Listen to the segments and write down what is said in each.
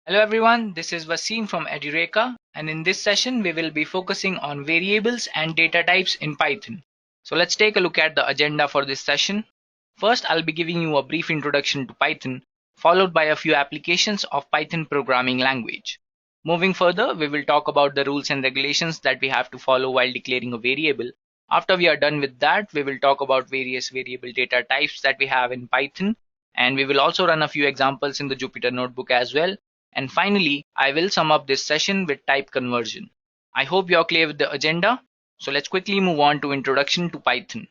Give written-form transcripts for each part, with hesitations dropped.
Hello everyone, this is Wasim from Edureka, and in this session we will be focusing on variables and data types in Python. So let's take a look at the agenda for this session. First, I'll be giving you a brief introduction to Python, followed by a few applications of Python programming language. Moving further, we will talk about the rules and regulations that we have to follow while declaring a variable. After we are done with that, we will talk about various variable data types that we have in Python, and we will also run a few examples in the Jupyter notebook as well. And finally, I will sum up this session with type conversion. I hope you are clear with the agenda. So let's quickly move on to introduction to Python.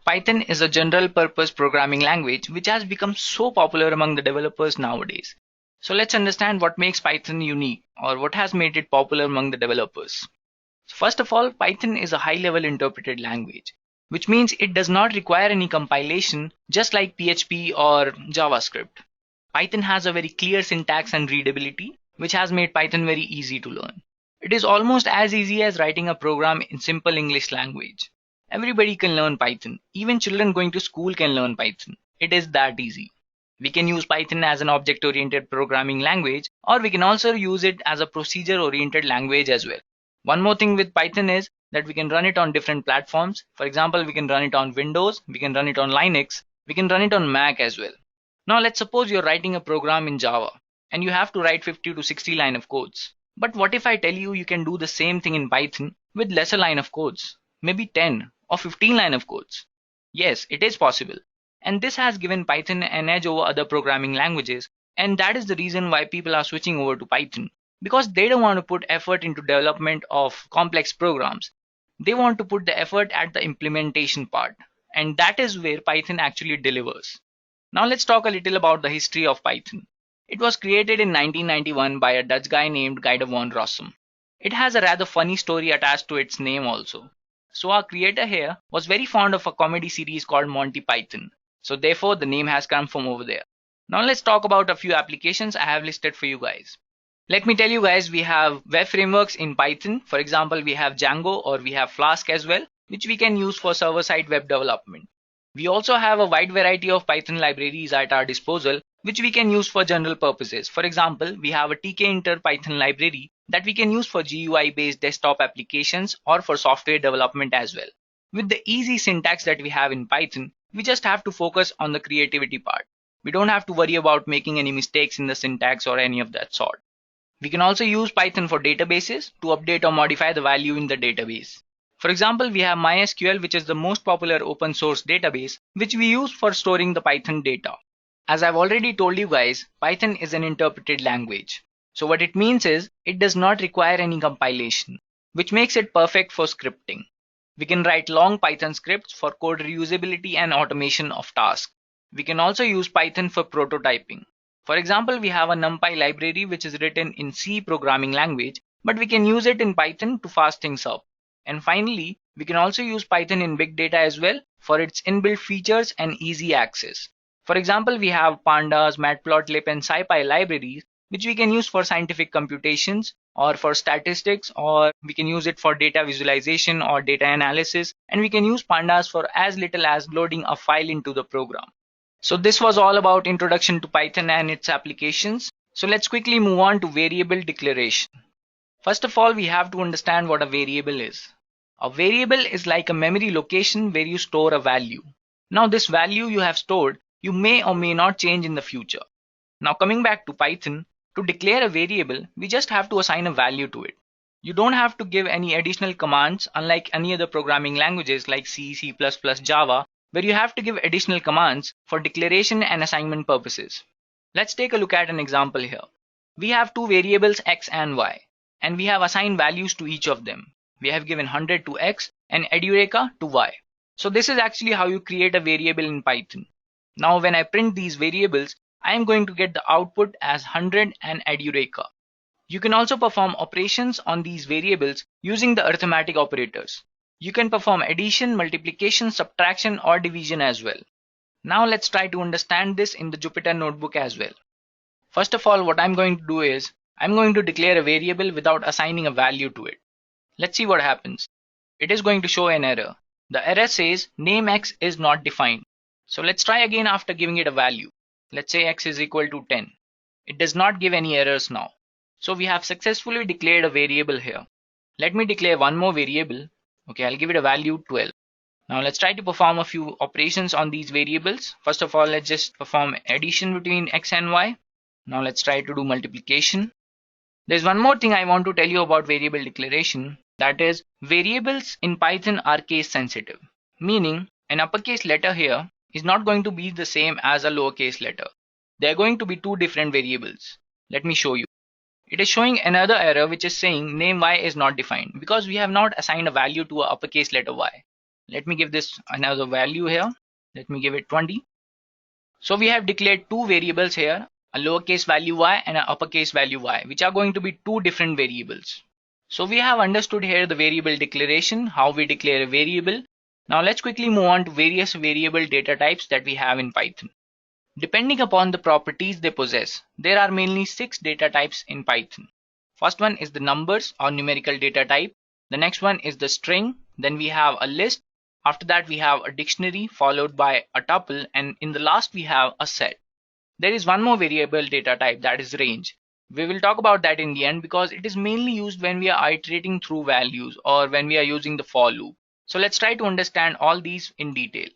Python is a general purpose programming language which has become so popular among the developers nowadays. So let's understand what makes Python unique, or what has made it popular among the developers. First of all, Python is a high-level interpreted language, which means it does not require any compilation, just like PHP or JavaScript. Python has a very clear syntax and readability, which has made Python very easy to learn. It is almost as easy as writing a program in simple English language. Everybody can learn Python. Even children going to school can learn Python. It is that easy. We can use Python as an object-oriented programming language, or we can also use it as a procedure-oriented language as well. One more thing with Python is that we can run it on different platforms. For example, we can run it on Windows, we can run it on Linux, we can run it on Mac as well. Now let's suppose you're writing a program in Java and you have to write 50 to 60 line of codes. But what if I tell you you can do the same thing in Python with lesser line of codes, maybe 10 or 15 line of codes? Yes, it is possible. And this has given Python an edge over other programming languages, and that is the reason why people are switching over to Python, because they don't want to put effort into development of complex programs. They want to put the effort at the implementation part, and that is where Python actually delivers. Now let's talk a little about the history of Python. It was created in 1991 by a Dutch guy named Guido van Rossum. It has a rather funny story attached to its name also. So our creator here was very fond of a comedy series called Monty Python. So therefore the name has come from over there. Now let's talk about a few applications I have listed for you guys. Let me tell you guys, we have web frameworks in Python. For example, we have Django or we have Flask as well, which we can use for server-side web development. We also have a wide variety of Python libraries at our disposal, which we can use for general purposes. For example, we have a tkinter Python library that we can use for GUI-based desktop applications or for software development as well. With the easy syntax that we have in Python, we just have to focus on the creativity part. We don't have to worry about making any mistakes in the syntax or any of that sort. We can also use Python for databases to update or modify the value in the database. For example, we have MySQL, which is the most popular open source database, which we use for storing the Python data. As I've already told you guys, Python is an interpreted language. So what it means is, it does not require any compilation, which makes it perfect for scripting. We can write long Python scripts for code reusability and automation of tasks. We can also use Python for prototyping. For example, we have a NumPy library which is written in C programming language, but we can use it in Python to fast things up. And finally, we can also use Python in big data as well for its inbuilt features and easy access. For example, we have pandas, matplotlib, and scipy libraries, which we can use for scientific computations or for statistics, or we can use it for data visualization or data analysis, and we can use pandas for as little as loading a file into the program. So this was all about introduction to Python and its applications. So let's quickly move on to variable declaration. First of all, we have to understand what a variable is. A variable is like a memory location where you store a value. Now this value you have stored, you may or may not change in the future. Now coming back to Python, to declare a variable, we just have to assign a value to it. You don't have to give any additional commands, unlike any other programming languages like C, C++, Java, where you have to give additional commands for declaration and assignment purposes. Let's take a look at an example here. We have two variables x and y, and we have assigned values to each of them. We have given 100 to x and Edureka to y. So this is actually how you create a variable in Python. Now when I print these variables, I am going to get the output as 100 and Edureka. You can also perform operations on these variables using the arithmetic operators. You can perform addition, multiplication, subtraction, or division as well. Now let's try to understand this in the Jupyter notebook as well. First of all, what I'm going to do is, I'm going to declare a variable without assigning a value to it. Let's see what happens. It is going to show an error. The error says name x is not defined. So let's try again after giving it a value. Let's say x is equal to 10. It does not give any errors now. So we have successfully declared a variable here. Let me declare one more variable. Okay, I'll give it a value 12. Now let's try to perform a few operations on these variables. First of all, let's just perform addition between x and y. Now let's try to do multiplication. There's one more thing I want to tell you about variable declaration. That is, variables in Python are case sensitive. Meaning, an uppercase letter here is not going to be the same as a lowercase letter. They are going to be two different variables. Let me show you. It is showing another error which is saying name y is not defined because we have not assigned a value to a uppercase letter y. Let me give this another value here. Let me give it 20. So we have declared two variables here, a lowercase value y and an uppercase value y, which are going to be two different variables. So we have understood here the variable declaration, how we declare a variable. Now let's quickly move on to various variable data types that we have in Python. Depending upon the properties they possess, there are mainly 6 data types in Python. First one is the numbers or numerical data type. The next one is the string. Then we have a list. After that we have a dictionary followed by a tuple, and in the last we have a set. There is one more variable data type, that is range. We will talk about that in the end because it is mainly used when we are iterating through values or when we are using the for loop. So let's try to understand all these in detail.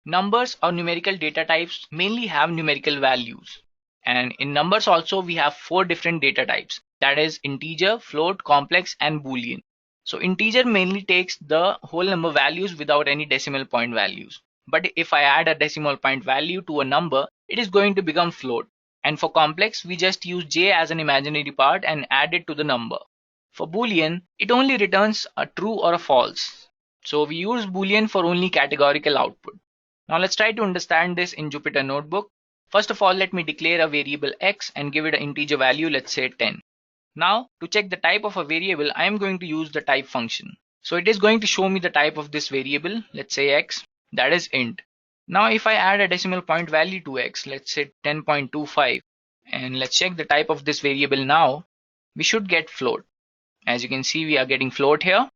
Numbers or numerical data types mainly have numerical values. And in numbers also we have 4 different data types, that is integer, float, complex and boolean. So integer mainly takes the whole number values without any decimal point values. But if I add a decimal point value to a number, it is going to become float. And for complex, we just use j as an imaginary part and add it to the number. For boolean, it only returns a true or a false. So we use boolean for only categorical output. Now let's try to understand this in Jupyter Notebook. First of all, let me declare a variable x and give it an integer value, let's say 10. Now to check the type of a variable, I am going to use the type function. So it is going to show me the type of this variable, let's say x, that is int. Now if I add a decimal point value to x, let's say 10.25, and let's check the type of this variable now, we should get float. As you can see, we are getting float here.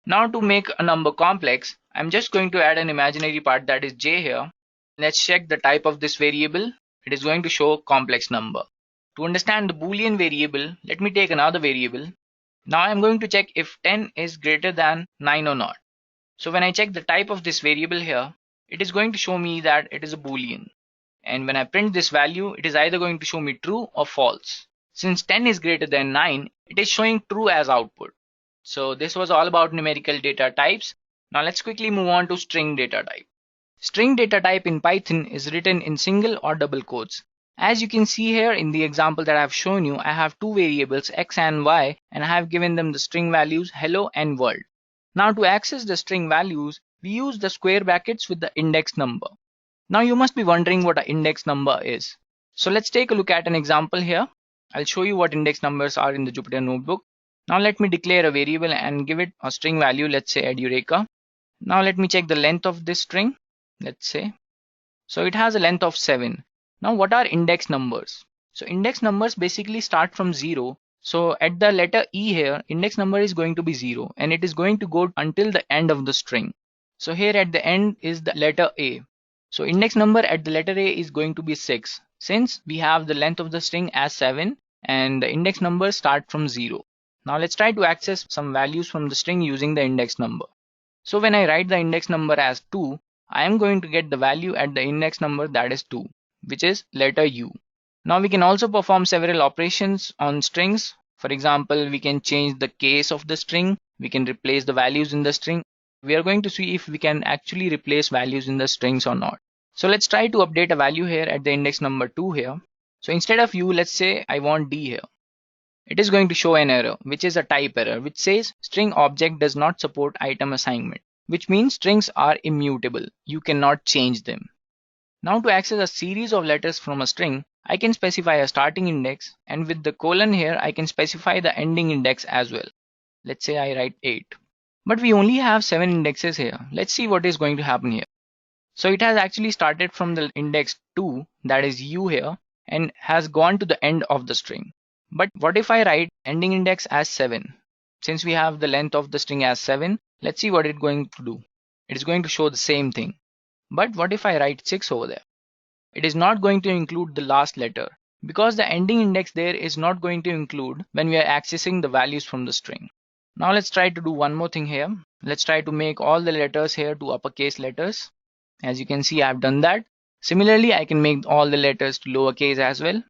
Now to make a number complex, I'm just going to add an imaginary part, that is j here. Let's check the type of this variable. It is going to show complex number. To understand the boolean variable, let me take another variable. Now I'm going to check if 10 is greater than 9 or not. So when I check the type of this variable here, it is going to show me that it is a boolean. And when I print this value, it is either going to show me true or false. Since 10 is greater than 9, it is showing true as output. So this was all about numerical data types. Now let's quickly move on to string data type. String data type in Python is written in single or double quotes. As you can see here in the example that I have shown you, I have two variables x and y, and I have given them the string values hello and world. Now to access the string values, we use the square brackets with the index number. Now you must be wondering what an index number is. So let's take a look at an example here. I'll show you what index numbers are in the Jupyter Notebook. Now let me declare a variable and give it a string value, let's say Edureka. Now let me check the length of this string, let's say. So it has a length of 7. Now what are index numbers? So index numbers basically start from 0. So at the letter E here, index number is going to be 0 and it is going to go until the end of the string. So here at the end is the letter A. So index number at the letter A is going to be 6, since we have the length of the string as 7 and the index numbers start from 0. Now let's try to access some values from the string using the index number. So when I write the index number as 2, I am going to get the value at the index number, that is 2, which is letter U. Now we can also perform several operations on strings. For example, we can change the case of the string. We can replace the values in the string. We are going to see if we can actually replace values in the strings or not. So let's try to update a value here at the index number 2 here. So instead of U, let's say I want D here. It is going to show an error, which is a type error, which says string object does not support item assignment, which means strings are immutable. You cannot change them. Now to access a series of letters from a string, I can specify a starting index, and with the colon here, I can specify the ending index as well. Let's say I write 8. But we only have 7 indexes here. Let's see what is going to happen here. So it has actually started from the index 2, that is U here, and has gone to the end of the string. But what if I write ending index as 7? Since we have the length of the string as 7, let's see what it's going to do. It is going to show the same thing. But what if I write 6 over there? It is not going to include the last letter. because the ending index there is not going to include when we are accessing the values from the string. Now let's try to do one more thing here. Let's try to make all the letters here to uppercase letters. As you can see, I've done that. Similarly, I can make all the letters to lowercase as well.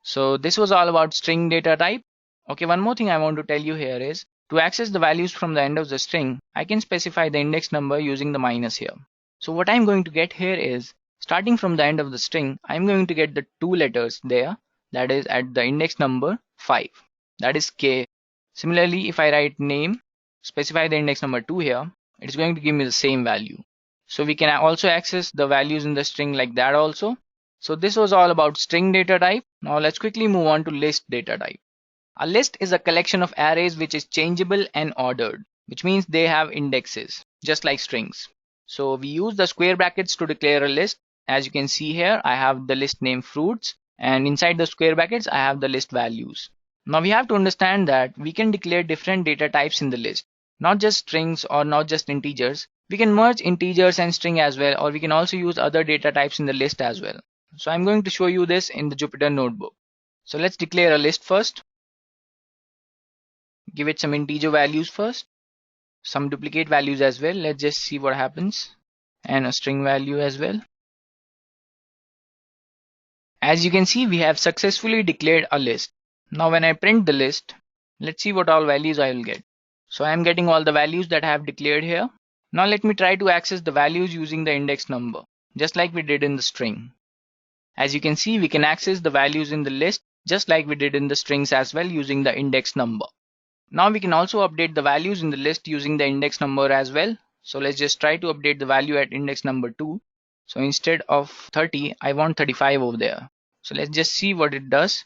So this was all about string data type. Okay, one more thing I want to tell you here is to access the values from the end of the string, I can specify the index number using the minus here. So what I'm going to get here is starting from the end of the string, I'm going to get the two letters there, that is at the index number 5, that is K. Similarly, if I write name, specify the index number 2 here, it's going to give me the same value. So we can also access the values in the string like that also. So this was all about string data type. Now let's quickly move on to list data type. A list is a collection of arrays which is changeable and ordered, which means they have indexes, just like strings. So we use the square brackets to declare a list. As you can see here, I have the list name fruits, and inside the square brackets, I have the list values. Now we have to understand that we can declare different data types in the list, not just strings or not just integers. We can merge integers and string as well, or we can also use other data types in the list as well. So I'm going to show you this in the Jupyter notebook. So let's declare a list first. Give it some integer values first, some duplicate values as well. Let's just see what happens, and a string value as well. As you can see, we have successfully declared a list. Now when I print the list, let's see what all values I will get. So I am getting all the values that I have declared here. Now let me try to access the values using the index number, just like we did in the string. As you can see, we can access the values in the list just like we did in the strings as well using the index number. Now we can also update the values in the list using the index number as well. So let's just try to update the value at index number 2. So instead of 30, I want 35 over there. So let's just see what it does.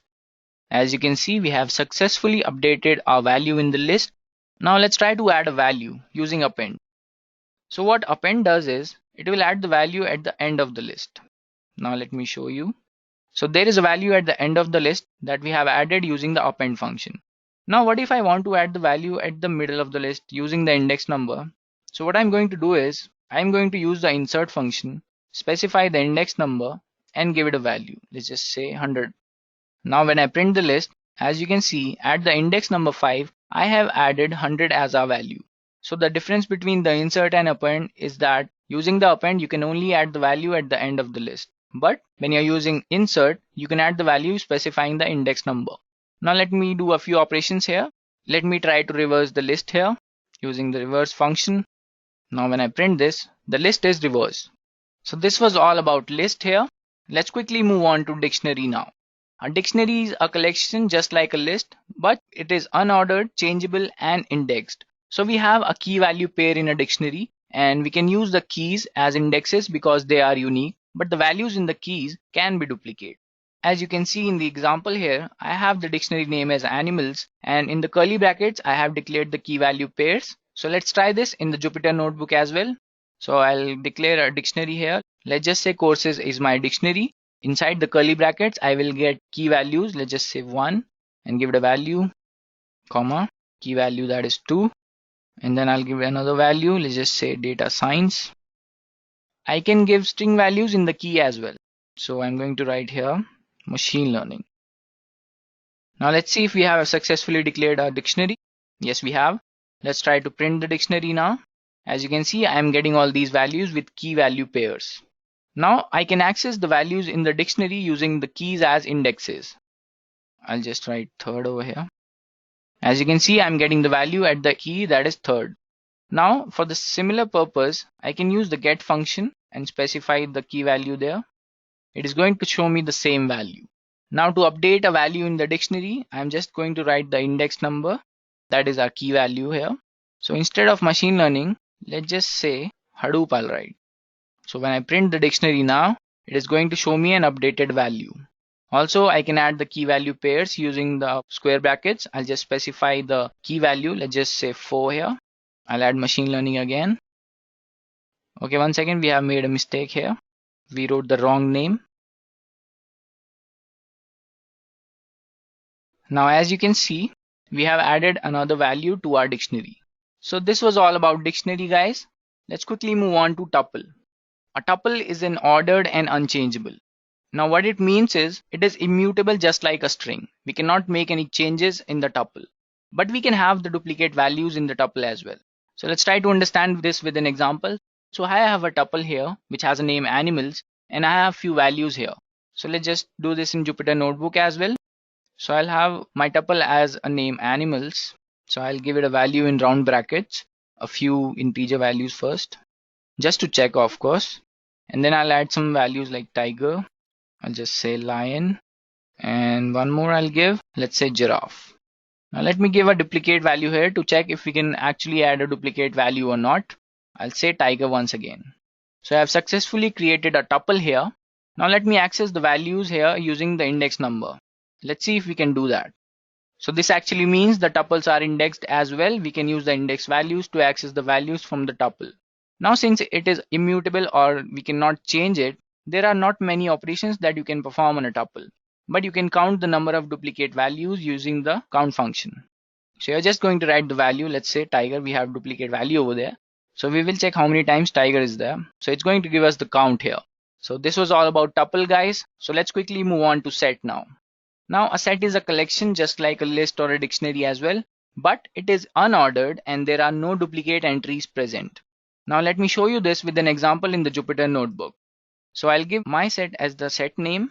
As you can see, we have successfully updated our value in the list. Now let's try to add a value using append. So what append does is it will add the value at the end of the list. Now let me show you. So there is a value at the end of the list that we have added using the append function. Now what if I want to add the value at the middle of the list using the index number? So what I'm going to do is I'm going to use the insert function, specify the index number and give it a value. Let's just say 100. Now when I print the list, as you can see at the index number 5, I have added 100 as our value. So the difference between the insert and append is that using the append you can only add the value at the end of the list. But when you're using insert, you can add the value specifying the index number. Now let me do a few operations here. Let me try to reverse the list here using the reverse function. Now when I print this, the list is reversed. So this was all about list here. Let's quickly move on to dictionary now. A dictionary is a collection just like a list, but it is unordered, changeable and indexed. So we have a key value pair in a dictionary, and we can use the keys as indexes because they are unique, but the values in the keys can be duplicate. As you can see in the example here, I have the dictionary name as animals, and in the curly brackets I have declared the key value pairs. So let's try this in the Jupyter notebook as well. So I'll declare a dictionary here. Let's just say courses is my dictionary. Inside the curly brackets I will get key values. Let's just say 1 and give it a value, comma, key value that is 2, and then I'll give another value. Let's just say data science. I can give string values in the key as well. So I'm going to write here machine learning. Now let's see if we have successfully declared our dictionary. Yes, we have. Let's try to print the dictionary now. As you can see, I am getting all these values with key value pairs. Now I can access the values in the dictionary using the keys as indexes. I'll just write third over here. As you can see, I'm getting the value at the key that is third. Now for the similar purpose, I can use the get function and specify the key value there. It is going to show me the same value. Now to update a value in the dictionary, I'm just going to write the index number, that is our key value here. So instead of machine learning, let's just say Hadoop I'll write. So when I print the dictionary now, it is going to show me an updated value. Also, I can add the key value pairs using the square brackets. I'll just specify the key value. Let's just say 4 here. I'll add machine learning again. Okay, 1 second, we have made a mistake here. We wrote the wrong name. Now as you can see, we have added another value to our dictionary. So this was all about dictionary, guys. Let's quickly move on to tuple. A tuple is an ordered and unchangeable. Now what it means is it is immutable just like a string. We cannot make any changes in the tuple, but we can have the duplicate values in the tuple as well. So let's try to understand this with an example. So I have a tuple here which has a name animals, and I have few values here. So let's just do this in Jupyter Notebook as well. So I'll have my tuple as a name animals. So I'll give it a value in round brackets, a few integer values first, just to check of course. And then I'll add some values like tiger. I'll just say lion, and one more I'll give, let's say giraffe. Now let me give a duplicate value here to check if we can actually add a duplicate value or not. I'll say tiger once again. So I have successfully created a tuple here. Now let me access the values here using the index number. Let's see if we can do that. So this actually means the tuples are indexed as well. We can use the index values to access the values from the tuple. Now since it is immutable or we cannot change it, there are not many operations that you can perform on a tuple, but you can count the number of duplicate values using the count function. So you're just going to write the value. Let's say tiger, we have duplicate value over there. So we will check how many times tiger is there. So it's going to give us the count here. So this was all about tuple, guys. So let's quickly move on to set now. Now a set is a collection just like a list or a dictionary as well, but it is unordered and there are no duplicate entries present. Now let me show you this with an example in the Jupyter Notebook. So I'll give my set as the set name,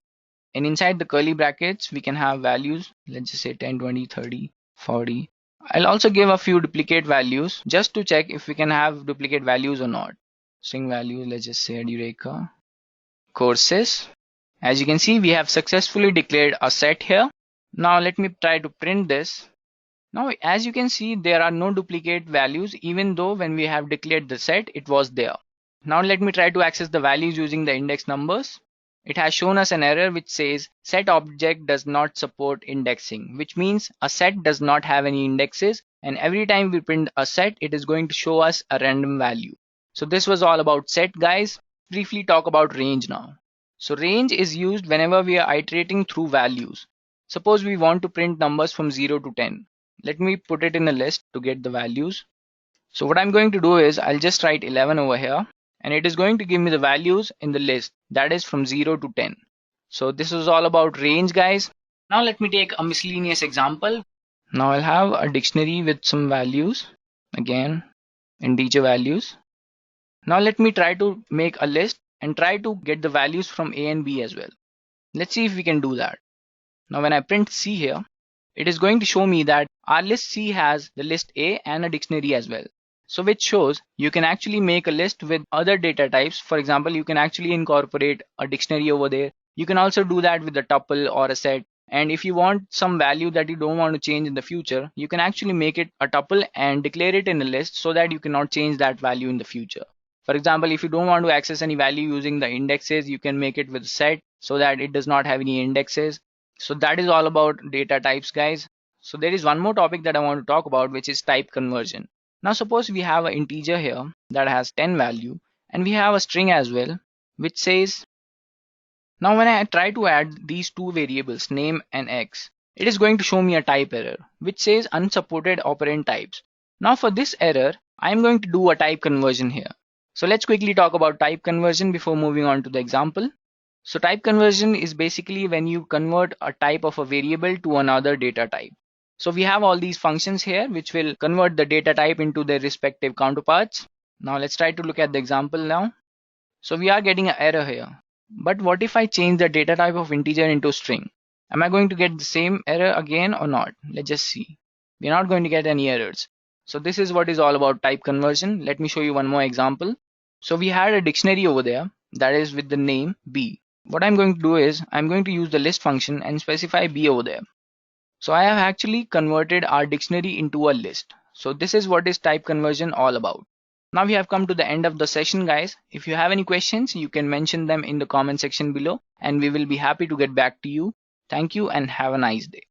and inside the curly brackets we can have values. Let's just say 10, 20, 30, 40. I'll also give a few duplicate values just to check if we can have duplicate values or not. String values, let's just say Edureka courses. As you can see, we have successfully declared a set here. Now let me try to print this. Now as you can see, there are no duplicate values even though when we have declared the set it was there. Now let me try to access the values using the index numbers. It has shown us an error which says set object does not support indexing, which means a set does not have any indexes, and every time we print a set it is going to show us a random value. So this was all about set, guys. Briefly talk about range now. So range is used whenever we are iterating through values. Suppose we want to print numbers from 0 to 10. Let me put it in a list to get the values. So what I'm going to do is I'll just write 11 over here, and it is going to give me the values in the list, that is from 0 to 10. So this is all about range, guys. Now let me take a miscellaneous example. Now I'll have a dictionary with some values, again integer values. Now let me try to make a list and try to get the values from A and B as well. Let's see if we can do that. Now when I print C here, it is going to show me that our list C has the list A and a dictionary as well. So which shows you can actually make a list with other data types. For example, you can actually incorporate a dictionary over there. You can also do that with a tuple or a set. And if you want some value that you don't want to change in the future, you can actually make it a tuple and declare it in a list so that you cannot change that value in the future. For example, if you don't want to access any value using the indexes, you can make it with a set so that it does not have any indexes. So that is all about data types, guys. So there is one more topic that I want to talk about, which is type conversion. Now suppose we have an integer here that has 10 value, and we have a string as well which says, now when I try to add these two variables name and x, it is going to show me a type error which says unsupported operand types. Now for this error I am going to do a type conversion here. So let's quickly talk about type conversion before moving on to the example. So type conversion is basically when you convert a type of a variable to another data type. So we have all these functions here which will convert the data type into their respective counterparts. Now let's try to look at the example now. So we are getting an error here. But what if I change the data type of integer into string? Am I going to get the same error again or not? Let's just see. We're not going to get any errors. So this is what is all about type conversion. Let me show you one more example. So we had a dictionary over there that is with the name B. What I'm going to do is I'm going to use the list function and specify B over there. So I have actually converted our dictionary into a list. So this is what is type conversion all about. Now we have come to the end of the session, guys. If you have any questions, you can mention them in the comment section below and we will be happy to get back to you. Thank you and have a nice day.